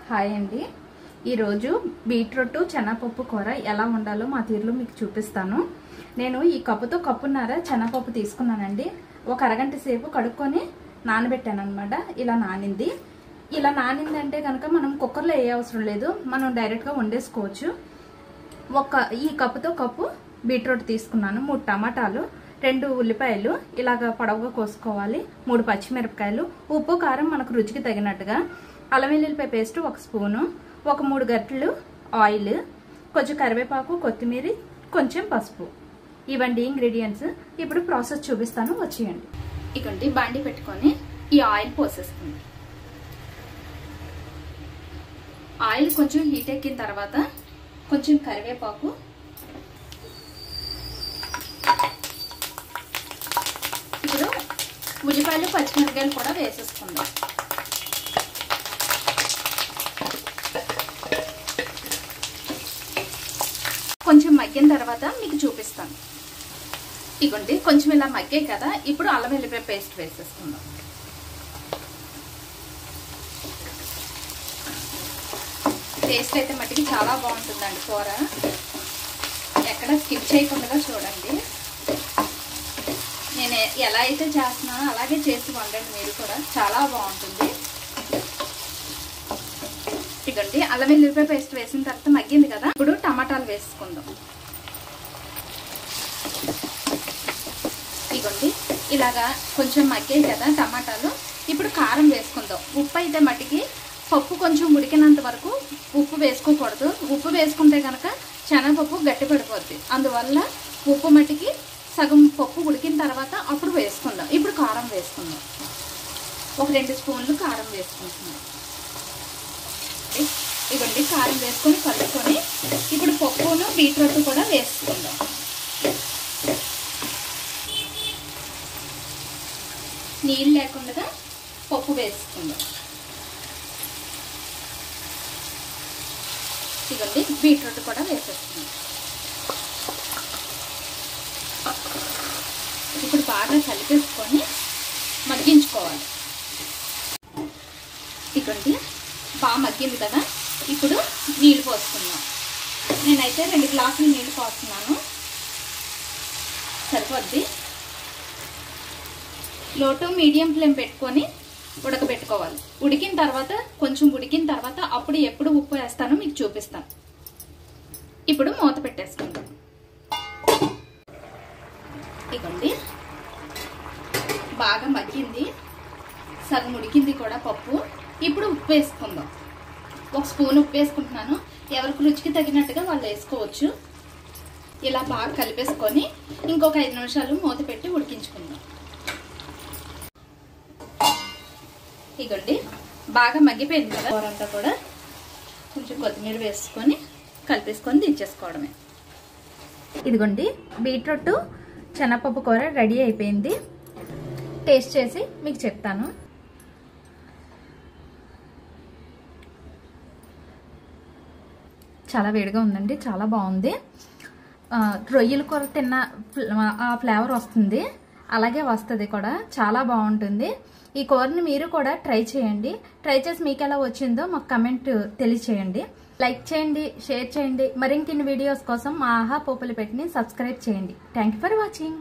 Hi అండి. ఈరోజు beetroot శనగపప్పు కూర ఎలా వండాలో మా తీరులో మీకు చూపిస్తాను. నేను ఈ కప్పుతో కప్పున్నర శనగపప్పు తీసుకున్నానండి. ఒక అరగంట సేపు కడుక్కొని నానబెట్టాను అనమాట. ఇలా నానింది. ఇలా నానిందంటే కనుక మనం కుక్కర్లో వేయ అవసరం లేదు, మనం డైరెక్ట్గా వండేసుకోవచ్చు. ఈ కప్పుతో కప్పు బీట్రూట్ తీసుకున్నాను. 3 టమాటాలు, 2 ఉల్లిపాయలు ఇలాగ పొడవుగా కోసుకోవాలి, 3 పచ్చిమిరపకాయలు, ఉప్పు కారం మనకు రుచికి తగినట్టుగా, అల్లం వెల్లుల్లిపాయ పేస్ట్ 1 స్పూను, ఒక 3 గరిటెలు ఆయిల్, కొంచెం కరివేపాకు, కొత్తిమీర, కొంచెం పసుపు. ఇవండి ఇంగ్రీడియంట్స్. ఇప్పుడు ప్రాసెస్ చూపిస్తాను, వచ్చేయండి. ఇకండి బాండి పెట్టుకొని ఈ ఆయిల్ పోసేస్తుంది. ఆయిల్ కొంచెం హీట్ ఎక్కిన తర్వాత కొంచెం కరివేపాకు, ఇప్పుడు ఉల్లిపాయలు పచ్చిమిరపకాయలు కూడా వేసేసుకుందాం. కొంచెం మగ్గిన తర్వాత మీకు చూపిస్తాను. ఇగోండి కొంచెం ఇలా మగ్గాయి కదా, ఇప్పుడు అల్లం వెల్లుల్లిపాయ పేస్ట్ వేసేసుకుందాం. టేస్ట్ అయితే మట్టికి చాలా బాగుంటుందండి కూర. ఎక్కడ స్కిప్ చేయకుండా చూడండి. నేను ఎలా అయితే చేస్తున్నానో అలాగే చేసి వండండి మీరు కూడా, చాలా బాగుంటుంది. ఇదండి అల్లం వెల్లుల్లిపాయ పేస్ట్ వేసిన తర్వాత మగ్గింది కదా, ఇప్పుడు టమాటాలు వేసుకుందాం. ఇగోండి ఇలాగా కొంచెం మగ్గాయి కదా టమాటాలు, ఇప్పుడు కారం వేసుకుందాం. ఉప్పు అయితే మట్టికి పప్పు కొంచెం ఉడికినంత వరకు ఉప్పు వేసుకోకూడదు. ఉప్పు వేసుకుంటే కనుక శనగపప్పు గట్టి పడిపోద్ది. అందువల్ల ఉప్పు మట్టికి సగం పప్పు ఉడికిన తర్వాత అప్పుడు వేసుకుందాం. ఇప్పుడు కారం వేసుకుందాం. ఒక 2 స్పూన్లు కారం వేసుకుంటున్నాం. ఇవ్వండి కారం వేసుకొని కలుపుకొని ఇప్పుడు పప్పును బీట్రూట్ కూడా వేసుకుందాం. నీళ్ళు లేకుండా పప్పు వేసుకుందాం. ఇవ్వండి బీట్రూట్ కూడా వేసేసుకుందాం. ఇప్పుడు బాగా కలిపేసుకొని మగ్గించుకోవాలి. ఇవ్వండి బాగా మగ్గింది కదా, ఇప్పుడు నీళ్ళు పోసుకుందాం. నేనైతే 2 గ్లాసులు నీళ్ళు పోస్తున్నాను, సరిపోద్ది. లో టు మీడియం ఫ్లేమ్ పెట్టుకొని ఉడకబెట్టుకోవాలి. ఉడికిన తర్వాత కొంచెం ఉడికిన తర్వాత అప్పుడు ఎప్పుడు ఉప్పు వేస్తానో మీకు చూపిస్తాను. ఇప్పుడు మూత పెట్టేసుకుందాం. ఇదిగోండి బాగా మగ్గింది, సగం ఉడికింది కూడా పప్పు. ఇప్పుడు ఉప్పు వేసుకుందాం. 1 స్పూన్ ఉప్పు వేసుకుంటున్నాను. ఎవరికి రుచికి తగినట్టుగా వాళ్ళు వేసుకోవచ్చు. ఇలా బాగా కలిపేసుకొని ఇంకొక 5 నిమిషాలు మూత పెట్టి ఉడికించుకుందాం. ఇగోండి బాగా మగ్గిపోయింది కదా కూరంతా కూడా, కొంచెం కొత్తిమీర వేసుకొని కలిపేసుకొని దించేసుకోవడమే. ఇదిగోండి బీట్రూట్ శనగపప్పు కూర రెడీ అయిపోయింది. టేస్ట్ చేసి మీకు చెప్తాను. చాలా వేడిగా ఉందండి, చాలా బాగుంది. రొయ్యల కూర తిన్న ఆ ఫ్లేవర్ వస్తుంది, అలాగే వస్తుంది కూడా, చాలా బాగుంటుంది. ఈ కూరని మీరు కూడా ట్రై చేయండి. ట్రై చేసి మీకు ఎలా వచ్చిందో మాకు కమెంట్ తెలియచేయండి. లైక్ చేయండి, షేర్ చేయండి. మరిన్ని వీడియోస్ కోసం మా ఆహా పోపుల పెట్టిని సబ్స్క్రైబ్ చేయండి. Thank you for watching.